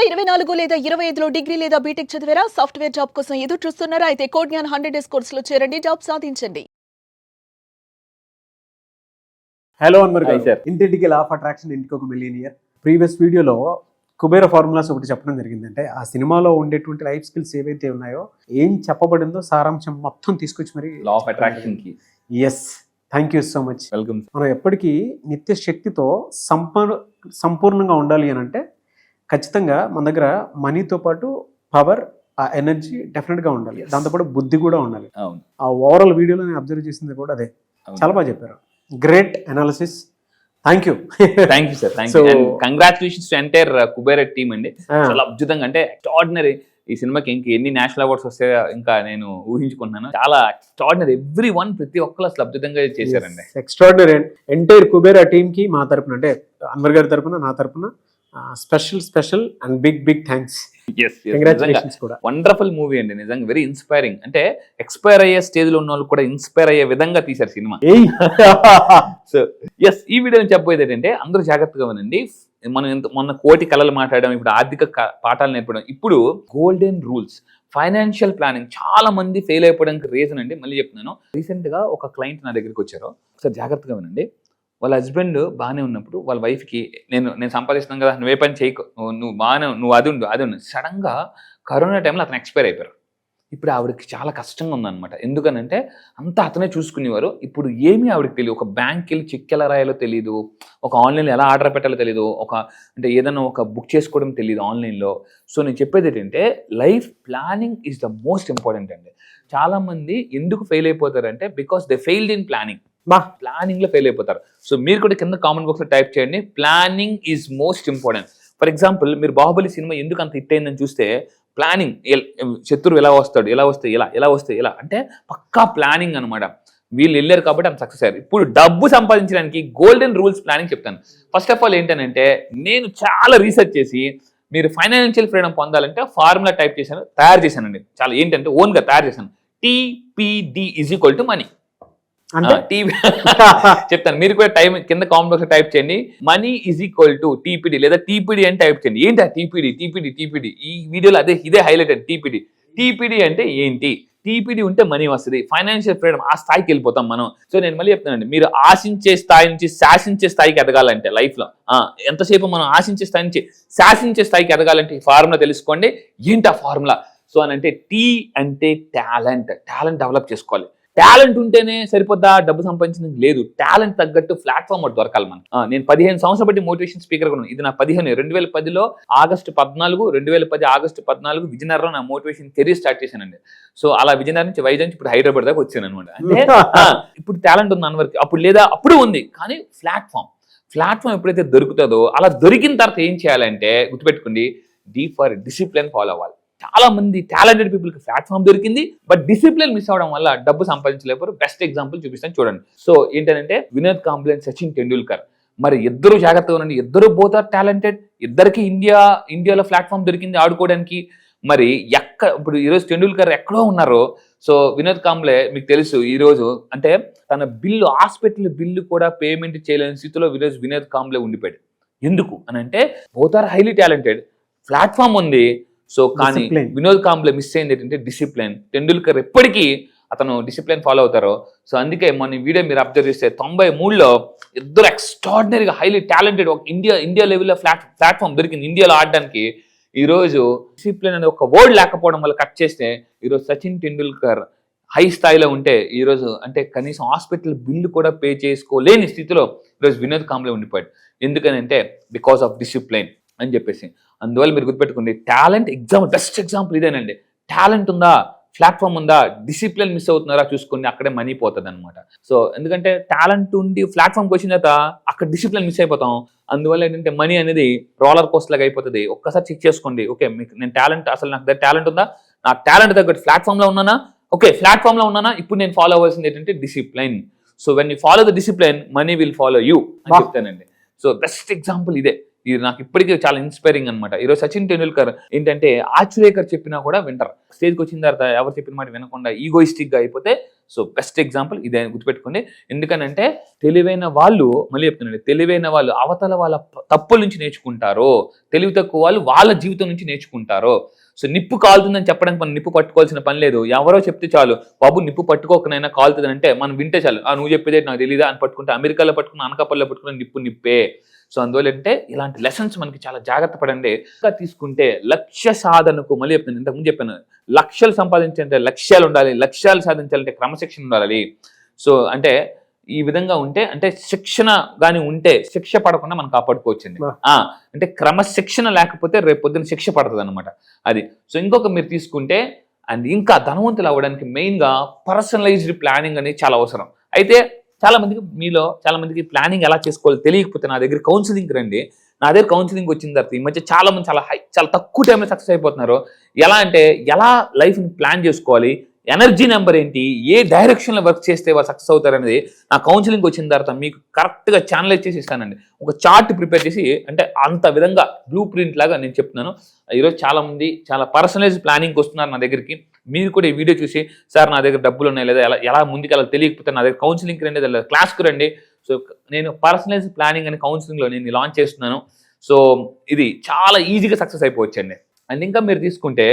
2024 లేదా 25లో డిగ్రీ లేదా బీటెక్ చదివారా? సాఫ్ట్వేర్ జాబ్ కోసం ఎదురు చూస్తున్నారా? అయితే కోడ్ జ్ఞాన్ 100 డేస్ కోర్సులో చేరండి, జాబ్ సాధించండి. హలో అన్వర్ గారు, ఇంటింటికి లా ఆఫ్ అట్రాక్షన్, ఇంటికి ఒక మిలియనియర్. ప్రీవియస్ వీడియోలో కుబేర ఫార్ములాస్ ఒకటి చెప్పడం జరిగిందంటే ఆ సినిమాలో ఉండేటువంటి లైఫ్ స్కిల్స్ ఏవైతే ఉన్నాయో, ఏం చెప్పబడిందో సారాంశం మొత్తం తీసుకొచ్చి మరి లా ఆఫ్ అట్రాక్షన్ కి. Yes, thank you so much. Welcome. మనం ఎప్పటికీ నిత్య శక్తితో సంపూర్ణంగా ఉండాలి అని అంటే ఖచ్చితంగా మన దగ్గర మనీతో పాటు పవర్, ఆ ఎనర్జీ డెఫినెట్గా ఉండాలి. దాంతోపాటు బుద్ధి కూడా ఉండాలి. ఆ ఓవరాల్ వీడియోలో నేను అబ్జర్వ్ చేసింది కూడా అదే. చాలా బాగా చెప్పారు. Great analysis. Thank you sir. Thank you. Congratulations to entire Kubera team అండి. చాలా అద్భుతంగా, అంటే ఎక్స్ట్రాడినరీ. ఈ సినిమాకి ఇంక ఎన్ని నేషనల్ అవార్డ్స్ వస్తాయో ఇంకా నేను ఊహించుకుంటున్నాను. చాలా ఎక్స్ట్రాడినరీ. ఎవ్రీ వన్, ప్రతి ఒక్కరు అసలు అద్భుతంగా చేశారండి. ఎక్స్ట్రాడినరీ. ఎంటైర్ కుబేర టీమ్ కి మా తరపున, అంటే అన్వర్ గారి తరపున, నా తరపున special and big thanks. Congratulations కూడా. వండర్ఫుల్ మూవీ అండి, నిజంగా వెరీ ఇన్స్పైరింగ్. అంటే ఎక్స్పైర్ అయ్యే స్టేజ్ లో ఉన్న వాళ్ళు కూడా ఇన్స్పైర్ అయ్యే విధంగా తీశారు సినిమా. సో ఎస్, ఈ వీడియోని చెప్పబోయేది ఏంటంటే అందరూ జాగ్రత్తగా వినండి. మనం మొన్న కోటి కళలు మాట్లాడడం, ఇప్పుడు ఆర్థిక పాఠాలు నేర్పడం, ఇప్పుడు గోల్డెన్ రూల్స్, ఫైనాన్షియల్ ప్లానింగ్. చాలా మంది ఫెయిల్ అయిపోవడానికి రీజన్ అండి, మళ్ళీ చెప్తున్నాను. రీసెంట్ గా ఒక క్లయింట్ నా దగ్గరికి వచ్చారు. ఒకసారి జాగ్రత్తగా వినండి. వాళ్ళ హస్బెండ్ బాగానే ఉన్నప్పుడు వాళ్ళ వైఫ్కి నేను సంపాదిస్తున్నాను కదా, నువ్వే పని చేయకు, నువ్వు అది ఉండు. సడన్ గా కరోనా టైంలో అతను ఎక్స్పైర్ అయిపోయారు. ఇప్పుడు ఆవిడకి చాలా కష్టంగా ఉందన్నమాట. ఎందుకనంటే అంతా అతనే చూసుకునేవారు. ఇప్పుడు ఏమీ ఆవిడకి తెలియదు. ఒక బ్యాంక్కి వెళ్ళి చెక్ ఎలా రాయాలో తెలియదు, ఒక ఆన్లైన్లో ఎలా ఆర్డర్ పెట్టాలో తెలియదు, అంటే ఏదైనా ఒక బుక్ చేసుకోవడం తెలియదు ఆన్లైన్లో. సో నేను చెప్పేది ఏంటంటే life planning is the most important అండి. చాలా మంది ఎందుకు ఫెయిల్ అయిపోతారంటే because they failed in planning. Planning లో ఫెయిల్ అయిపోతారు. సో మీరు కూడా కింద కామెంట్ బాక్స్ లో టైప్ చేయండి, planning is most important. For example, మీరు బాహుబలి సినిమా ఎందుకు అంత హిట్ అయిందని చూస్తే ప్లానింగ్. శత్రువు ఎలా వస్తాడు, ఎలా వస్తే ఇలా అంటే పక్కా ప్లానింగ్ అనమాట. వీళ్ళు వెళ్ళారు కాబట్టి అంత సక్సెస్ అయ్యారు. ఇప్పుడు డబ్బు సంపాదించడానికి గోల్డెన్ రూల్స్ ప్లానింగ్ చెప్తాను. ఫస్ట్ ఆఫ్ ఆల్ ఏంటంటే, నేను చాలా రీసెర్చ్ చేసి మీరు ఫైనాన్షియల్ ఫ్రీడమ్ పొందాలంటే ఫార్ములా తయారు చేశానండి. చాలా ఏంటంటే ఓన్గా తయారు చేశాను. TPD = money. చెప్తాను, మీరు కూడా టైం కింద కామెంట్ బాక్స్ టైప్ చేయండి. మనీ = TPD లేదా TPD అని టైప్ చేయండి. ఏంటి ఆ TPD? ఈ వీడియోలో ఇదే హైలైట్ అండి. TPD అంటే ఏంటి? TPD ఉంటే మనీ వస్తుంది, ఫైనాన్షియల్ ఫ్రీడమ్, ఆ స్థాయికి వెళ్ళిపోతాం మనం. సో నేను మళ్ళీ చెప్తానండి, మీరు ఆశించే స్థాయి నుంచి శాసించే స్థాయికి ఎదగాలంటే లైఫ్ లో ఎంతసేపు మనం ఆశించే స్థాయి నుంచి శాసించే స్థాయికి ఎదగాలంటే ఈ ఫార్ములా తెలుసుకోండి. ఏంటి ఆ ఫార్ములా? సో అంటే T అంటే టాలెంట్ డెవలప్ చేసుకోవాలి. టాలెంట్ ఉంటేనే సరిపోద్దా డబ్బు సంపాదించడానికి? లేదు. టాలెంట్ తగ్గట్టు ప్లాట్ఫామ్ ఒకటి దొరకాలి మనకి. నేను 15 సంవత్సరాలు బట్టి మోటివేషన్ స్పీకర్ ఉన్నాను. ఇది నా 2010లో ఆగస్టు 14 విజయనగరంలో నా మోటివేషన్ కెరీర్ స్టార్ట్ చేశానండి. సో అలా విజయనగరం నుంచి వైజాగ్ నుంచి ఇప్పుడు హైదరాబాద్ దాకా వచ్చాను అనమాట. అంటే ఇప్పుడు టాలెంట్ ఉంది అన్నవరకు, అప్పుడు ఉంది. కానీ ప్లాట్ఫామ్ ఎప్పుడైతే దొరుకుతుందో, అలా దొరికిన తర్వాత ఏం చేయాలంటే గుర్తుపెట్టుకోండి, డిసిప్లిన్ ఫాలో అవ్వాలి. చాలా మంది టాలెంటెడ్ పీపుల్కి ప్లాట్ఫామ్ దొరికింది, బట్ డిసిప్లిన్ మిస్ అవడం వల్ల డబ్బు సంపాదించలేకపోరు. బెస్ట్ ఎగ్జాంపుల్ చూపిస్తాను చూడండి. సో ఏంటంటే వినోద్ కాంబ్లే, సచిన్ టెండూల్కర్, మరి ఇద్దరు జాగ్రత్తగా ఉండండి. ఇద్దరు బోత్ ఆర్ టాలెంటెడ్. ఇద్దరికి ఇండియాలో ప్లాట్ఫామ్ దొరికింది ఆడుకోవడానికి. మరి ఇప్పుడు ఈరోజు టెండూల్కర్ ఎక్కడో ఉన్నారు. సో వినోద్ కాంబ్లే మీకు తెలుసు, ఈరోజు అంటే తన హాస్పిటల్ బిల్లు కూడా పేమెంట్ చేయలేని స్థితిలో ఈరోజు వినోద్ కాంబ్లే ఉండిపోయాడు. ఎందుకు అని అంటే both are highly talented, platform ఉంది. సో కానీ వినోద్ కాంబ్లే మిస్ అయింది ఏంటంటే డిసిప్లిన్. టెండూల్కర్ ఎప్పటికీ అతను డిసిప్లిన్ ఫాలో అవుతారు. సో అందుకే మన వీడియో మీరు అబ్జర్వ్ చేస్తే 93లో ఇద్దరు ఎక్స్ట్రాడినరీగా హైలీ టాలెంటెడ్, ఒక ఇండియా లెవెల్లో ప్లాట్ఫామ్ దొరికింది ఇండియాలో ఆడడానికి. ఈరోజు డిసిప్లిన్ అనే ఒక వర్డ్ లేకపోవడం వల్ల కట్ చేస్తే ఈరోజు సచిన్ టెండూల్కర్ హై స్థాయిలో ఉంటే ఈరోజు అంటే కనీసం హాస్పిటల్ బిల్లు కూడా పే చేసుకోలేని స్థితిలో ఈరోజు వినోద్ కాంబ్లే ఉండిపోయాడు. ఎందుకనంటే బికాస్ ఆఫ్ డిసిప్లిన్ అని చెప్పేసి. అందువల్ల మీరు గుర్తుపెట్టుకోండి, టాలెంట్ బెస్ట్ ఎగ్జాంపుల్ ఇదేనండి. టాలెంట్ ఉందా, ప్లాట్ఫామ్ ఉందా, డిసిప్లిన్ మిస్ అవుతున్నారా చూసుకోండి, అక్కడే మనీ పోతుంది అనమాట. సో ఎందుకంటే టాలెంట్ ఉండి ప్లాట్ఫామ్కి వచ్చిన తర్వాత అక్కడ డిసిప్లిన్ మిస్ అయిపోతాం. అందువల్ల ఏంటంటే మనీ అనేది రోలర్ కోస్టర్ లాగా అయిపోతుంది. ఒక్కసారి చెక్ చేసుకోండి, ఓకే నేను నాకు టాలెంట్ ఉందా, నా టాలెంట్ తగ్గట్టు ప్లాట్ఫామ్లో ఉన్నానా, ఓకే ప్లాట్ఫామ్లో ఉన్నానా, ఇప్పుడు నేను ఫాలో అవ్వాల్సింది ఏంటంటే discipline. So when you follow the discipline, money will follow you అని చెప్తానండి. సో బెస్ట్ ఎగ్జాంపుల్ ఇదే. ఇది నాకు ఇప్పటికీ చాలా ఇన్స్పైరింగ్ అనమాట. ఈరోజు సచిన్ టెండూల్కర్ ఏంటంటే ఆశ్చర్యకర్ చెప్పినా కూడా వింటారు. స్టేజ్కి వచ్చిన తర్వాత ఎవరు చెప్పిన మాట వినకుండా ఈగోయిస్టిక్ గా అయిపోతే సో బెస్ట్ ఎగ్జాంపుల్ ఇదే గుర్తుపెట్టుకోండి. ఎందుకనంటే తెలివైన వాళ్ళు, మళ్ళీ చెప్తున్నాను, తెలివైన వాళ్ళు అవతల వాళ్ళ తప్పుల నుంచి నేర్చుకుంటారు, తెలివి తక్కువ వాళ్ళు వాళ్ళ జీవితం నుంచి నేర్చుకుంటారు. సో నిప్పు కాలుతుందని చెప్పడానికి మనం నిప్పు పట్టుకోవాల్సిన పని లేదు. ఎవరో చెప్తే చాలు, బాబు నిప్పు పట్టుకోకనైనా కాలుతుంది అంటే మనం వింటే చాలు, నువ్వు చెప్పేదే నాకు తెలియదా అని పట్టుకుంటే అమెరికాలో పట్టుకున్న అనకాపల్లిలో పట్టుకున్న నిప్పే. సో అందువల్ల అంటే ఇలాంటి లెసన్స్ మనకి చాలా జాగ్రత్త పడండి. ఇంకా తీసుకుంటే లక్ష్య సాధనకు, మళ్ళీ చెప్తాను, ఇంతకుముందు చెప్పాను, లక్ష్యాలు సంపాదించాలంటే లక్ష్యాలు ఉండాలి, లక్ష్యాలు సాధించాలంటే క్రమశిక్షణ ఉండాలి. సో అంటే ఈ విధంగా ఉంటే, అంటే శిక్షణ గాని ఉంటే శిక్ష పడకుండా మనం కాపాడుకోవచ్చండి. అంటే క్రమశిక్షణ లేకపోతే రేపు పొద్దున శిక్ష పడుతుంది అనమాట అది. సో ఇంకొక మీరు తీసుకుంటే, అండ్ ఇంకా ధనవంతులు అవ్వడానికి మెయిన్ గా పర్సనలైజ్డ్ ప్లానింగ్ అనేది చాలా అవసరం. అయితే మీలో చాలా మందికి ప్లానింగ్ ఎలా చేసుకోవాలో తెలియకపోతే నా దగ్గర కౌన్సిలింగ్ రండి. నా దగ్గర కౌన్సిలింగ్ వచ్చిన తర్వాత ఈ మధ్య చాలా మంది చాలా తక్కువ టైంలో సక్సెస్ అయిపోతున్నారు. ఎలా అంటే ఎలా లైఫ్ని ప్లాన్ చేసుకోవాలి, ఎనర్జీ నెంబర్ ఏంటి, ఏ డైరెక్షన్లో వర్క్ చేస్తే వాళ్ళు సక్సెస్ అవుతారు అనేది నా కౌన్సిలింగ్ వచ్చిన తర్వాత మీకు కరెక్ట్గా ఛానలైజ్ చేసి ఇస్తానండి. ఒక చార్ట్ ప్రిపేర్ చేసి, అంటే అంత విధంగా బ్లూ ప్రింట్ లాగా నేను చెప్తున్నాను. ఈరోజు చాలా మంది చాలా పర్సనలైజ్ ప్లానింగ్కి వస్తున్నారు నా దగ్గరికి. మీరు కూడా ఈ వీడియో చూసి, సార్ నా దగ్గర డబ్బులు ఉన్నాయి లేదా ఎలా ముందుకు ఎలా తెలియకపోతే నా దగ్గర కౌన్సిలింగ్కి రండి లేదా క్లాస్కి రండి. సో నేను పర్సనలైజ్ ప్లానింగ్ అనే కౌన్సిలింగ్లో నేను లాంచ్ చేస్తున్నాను. సో ఇది చాలా ఈజీగా సక్సెస్ అయిపోవచ్చండి. అండ్ ఇంకా మీరు తీసుకుంటే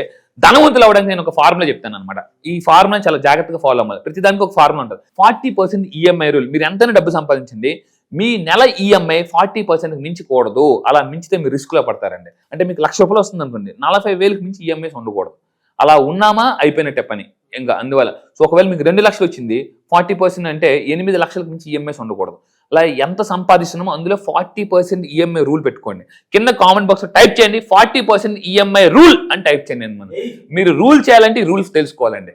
ధనవంతులు అవ్వడానికి నేను ఒక ఫార్ములా చెప్తాను అనమాట. ఈ ఫార్ములా చాలా జాగ్రత్తగా ఫాలో అవ్వాలి. ప్రతి దానికి ఒక ఫార్ములా ఉంటుంది. 40% ఈఎంఐ రూల్. మీరు ఎంతైనా డబ్బు సంపాదించండి, మీ నెల ఈఎంఐ 40% మించకూడదు. అలా మించితే మీరు రిస్క్లో పడతారండి. అంటే మీకు ₹1,00,000 వస్తుంది అనుకోండి, 40,000కి మించి ఈఎంఐస్ ఉండకూడదు. అలా ఉన్నామా అయిపోయినట్టే పని ఇంకా. అందువల్ల సో ఒకవేళ మీకు 2 లక్షలు వచ్చింది, 40% అంటే 8 లక్షలకు మించి ఈఎంఐస్ ఉండకూడదు. అలా ఎంత సంపాదిస్తున్నామో అందులో 40% ఈఎంఐ రూల్ పెట్టుకోండి. కింద కామెంట్ బాక్స్ లో టైప్ చేయండి 40% ఈఎంఐ రూల్ అని టైప్ చేయండి. మనం మీరు రూల్ చేయాలంటే రూల్స్ తెలుసుకోవాలండి.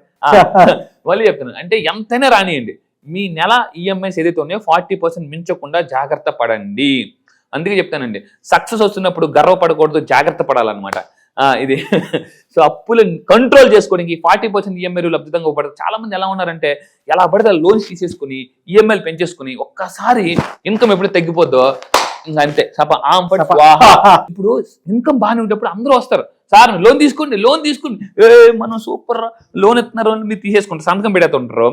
మళ్ళీ చెప్తున్నాను, అంటే ఎంతైనా రానియండి, మీ నెల ఈఎంఐస్ ఏదైతే ఉన్నాయో 40% మించకుండా జాగ్రత్త పడండి. అందుకే చెప్తానండి, సక్సెస్ వస్తున్నప్పుడు గర్వపడకూడదు, జాగ్రత్త పడాలన్నమాట ఇది. సో అప్పులను కంట్రోల్ చేసుకోవడానికి 40% ఈఎంఐ రూల్ అద్భుతంగా ఉపయోగపడుతుంది. చాలా మంది ఎలా ఉన్నారంటే, ఎలా పడితే లోన్స్ తీసేసుకుని ఈఎంఐలు పెంచేసుకుని ఒక్కసారి ఇన్కమ్ ఎప్పుడు తగ్గిపోద్దో ఇంకా అంతే ఇప్పుడు ఇన్కమ్ బాగానే ఉండేప్పుడు అందరూ వస్తారు, సార్ లోన్ తీసుకోండి మనం సూపర్ లోన్ ఎత్తున్నారు మీరు తీసేసుకుంటారు, సంతకం పెడుతుంటారు.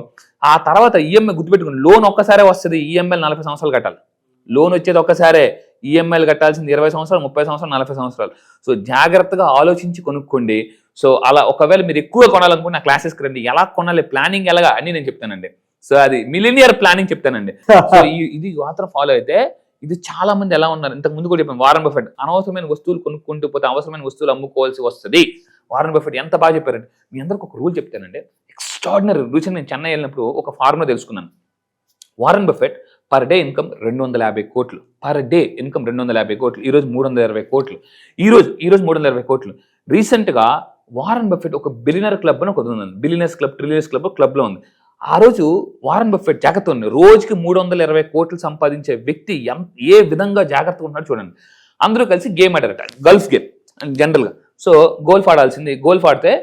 ఆ తర్వాత ఈఎంఐ గుర్తుపెట్టుకుని, లోన్ ఒక్కసారే వస్తుంది, ఈఎంఐలు 40 సంవత్సరాలు కట్టాలి. లోన్ వచ్చేది ఒక్కసారే, ఈఎంఐలు కట్టాల్సింది 20 సంవత్సరాలు, 30 సంవత్సరాలు, 40 సంవత్సరాలు. సో జాగ్రత్తగా ఆలోచించి కొనుక్కోండి. సో అలా ఒకవేళ మీరు ఎక్కువ కొనాలనుకుంటే నా క్లాసెస్కి రండి. ఎలా కొనాలి, ప్లానింగ్ ఎలాగా అని నేను చెప్తానండి. సో అది మిలినియర్ ప్లానింగ్ చెప్తానండి. సో ఇది మాత్రం ఫాలో అయితే, ఇది చాలా మంది ఎలా ఉన్నారు, ఇంతకు ముందు కూడా చెప్పాను, వారన్ బఫెట్ అనవసరమైన వస్తువులు కొనుక్కుంటూ పోతే అవసరమైన వస్తువులు అమ్ముకోవాల్సి వస్తుంది. వారన్ బఫెట్ ఎంత బాగా చెప్పారండి. మీ అందరికి ఒక రూల్ చెప్తానండి, ఎక్స్ట్రాడినరీ రూల్స్. నేను చెన్నై వెళ్ళినప్పుడు ఒక ఫార్ములా తెలుసుకున్నాను. Warren Buffett per day income 250 కోట్లు. పర్ డే ఇన్కమ్ 250 కోట్లు. ఈరోజు 320 కోట్లు. ఈరోజు 320 కోట్లు. రీసెంట్గా వారన్ బఫెట్ ఒక బిలియనర్ క్లబ్ అని ఒకటి ఉంది, బిలియనర్స్ క్లబ్, ట్రిలియనర్స్ క్లబ్లో ఉంది. ఆ రోజు వారన్ బఫెట్ జాగ్రత్త ఉంది, రోజుకి 320 కోట్లు సంపాదించే వ్యక్తి ఏ విధంగా జాగ్రత్తగా ఉన్నాడు చూడండి. అందరూ కలిసి గేమ్ ఆడారట, గల్ఫ్ గేమ్ జనరల్గా. సో గోల్ఫ్ ఆడాల్సింది, గోల్ఫ్ ఆడితే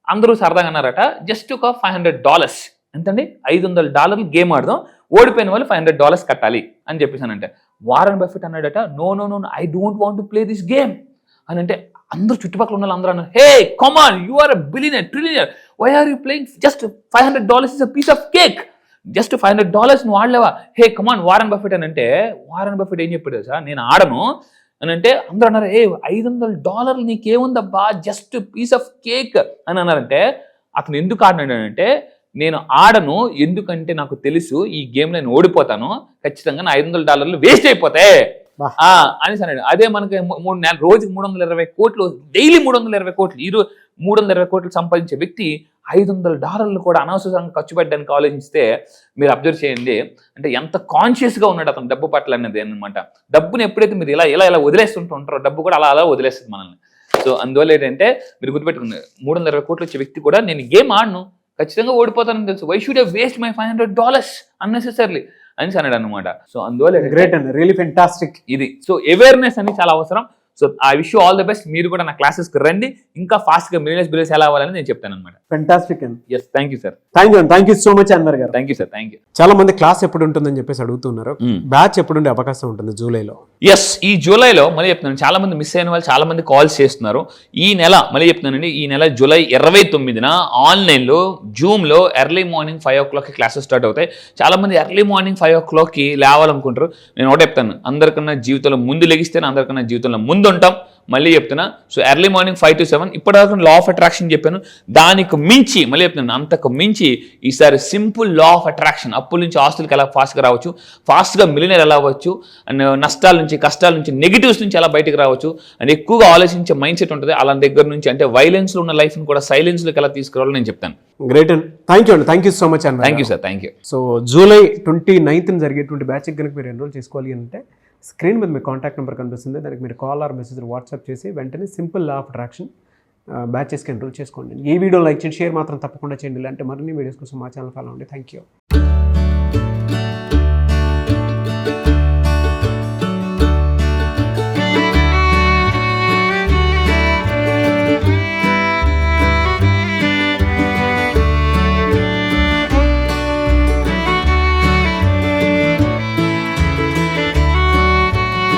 అందరూ సరదాగా అన్నారట, జస్ట్ ఒక $500 ఎంతండి, $500 గేమ్ ఆడదాం, ఓడిపోయిన వాళ్ళు $500 కట్టాలి అని చెప్పేసానంటే, వారన్ బఫెట్ అన్నాడట, no I don't want to play this game అని. అంటే అందరూ చుట్టుపక్కల ఉన్న అందరూ అన్నారు, hey come on, you are a billionaire, trillionaire, why are you playing, just $500 is a piece of cake, just $500 నువ్వు ఆడలేవా, హే కమాన్ వారన్ బఫెట్ అని. అంటే వారన్ బఫెట్ ఏం చెప్పాడు సార్, నేను ఆడను అని. అంటే అందరూ అన్నారు, ఏ $500 నీకేముందబ్బా, జస్ట్ పీస్ ఆఫ్ కేక్ అని అన్నారంటే, అతను ఎందుకు ఆడినాడంటే, నేను ఆడను ఎందుకంటే నాకు తెలుసు ఈ గేమ్ నేను ఓడిపోతాను, ఖచ్చితంగా నా $500 వేస్ట్ అయిపోతాయి అనేసి అన్నాడు. అదే మనకి 3 నెలలు రోజుకి 320 కోట్లు, డైలీ 320 కోట్లు, ఈరోజు 320 కోట్లు సంపాదించే వ్యక్తి $500 కూడా అనవసరంగా ఖర్చు పెట్టడానికి ఆలోచిస్తే మీరు అబ్జర్వ్ చేయండి, అంటే ఎంత కాన్షియస్గా ఉన్నాడు అతను డబ్బు పట్ల అనేది అనమాట. డబ్బుని ఎప్పుడైతే మీరు ఇలా వదిలేస్తుంటూ ఉంటారో, డబ్బు కూడా అలా వదిలేస్తుంది మనల్ని. సో అందువల్ల ఏంటంటే మీరు గుర్తుపెట్టుకున్నారు, 320 కోట్లు వచ్చే వ్యక్తి కూడా నేను గేమ్ ఆడను, ఖచ్చితంగా ఓడిపోతానని తెలుసు, why should I waste my $500 unnecessarily అని అన్నాడు అనమాట. సో అందువల్ల గ్రేట్ అండి, రియల్లీ ఫెంటాస్టిక్ ఇది. సో అవేర్నెస్ అనేది చాలా అవసరం. So I wish all the best. మీరు కూడా నా క్లాసెస్కి రండి, ఇంకా ఫాస్ట్గా బిజినెస్ ఎలా అవ్వాలని నేను చెప్తాను అనమాట. ఫెంటాస్టిక్ అండి. Yes, thank you sir. Thank you so much Anwar garu. Thank you sir. Thank you. చాలా మంది క్లాస్ ఎప్పుడు ఉంటుందని చెప్పేసి అడుగుతున్నారు. బ్యాచ్ ఎప్పుడు ఉండే అవకాశం ఉంటుంది జూలైలో? ఎస్, ఈ జూలైలో మళ్ళీ చెప్తున్నాను, చాలా మంది మిస్ అయిన వాళ్ళు చాలా మంది కాల్స్ చేస్తున్నారు. ఈ నెల మళ్ళీ చెప్తున్నానండి, ఈ నెల జూలై 29న ఆన్లైన్లో జూమ్లో ఎర్లీ మార్నింగ్ 5 o'clockకి క్లాసెస్ స్టార్ట్ అవుతాయి. చాలా మంది ఎర్లీ మార్నింగ్ 5 o'clockకి లేవాలనుకుంటారు. నేను ఒకటే చెప్తాను, అందరికన్నా జీవితంలో ముందు లెగిస్తేనే అందరికన్నా జీవితంలో ముందు ఉంటాం. మళ్ళీ చెప్తున్నా, సో ఎర్లీ మార్నింగ్ 5 to 7 ఇప్పటిదాకా లా ఆఫ్ అట్రాక్షన్ చెప్పాను. దానికి మించి మళ్ళీ చెప్తున్నాను, అంతకు మించి ఈసారి సింపుల్ లా ఆఫ్ అట్రాక్షన్, అప్పుల నుంచి ఆస్తులకి ఎలా ఫాస్ట్గా రావచ్చు, ఫాస్ట్గా మిలియనర్ ఎలా అవ్వచ్చు, అండ్ నష్టాల నుంచి కష్టాల నుంచి నెగిటివ్స్ నుంచి ఎలా బయటకు రావచ్చు, అండ్ ఎక్కువగా ఆలోచించే మైండ్ సెట్ ఉంటుంది. అలా దగ్గర నుంచి అంటే వైలెన్స్లో ఉన్న లైఫ్ని కూడా సైలెన్స్లోకి ఎలా తీసుకురావాలో నేను చెప్తాను. గ్రేట్ అండి. థ్యాంక్ యూ అండి. థ్యాంక్ యూ సో మచ్ అండి. Thank you sir. Thank you. So July 29న జరిగేటువంటి బ్యాచ్కి కనుక మీరు ఎన్రోల్ చేసుకోవాలి అంటే స్క్రీన్ మీద మీ కాంటాక్ట్ నెంబర్ కనిపిస్తుంది. దానికి మీరు కాల్ ఆర్ మెసేజ్ వాట్సాప్ చేసి వెంటనే సింపుల్ లా ఆఫ్ అట్రాక్షన్ బ్యాచెస్కి ఎన్రోల్ చేసుకోండి. ఈ వీడియో లైక్ చేయండి, షేర్ మాత్రం తప్పకుండా చేయండి. ఇలాంటి మరిన్ని వీడియోస్ కోసం మా ఛానల్ ఫాలో అవ్వండి. Thank you.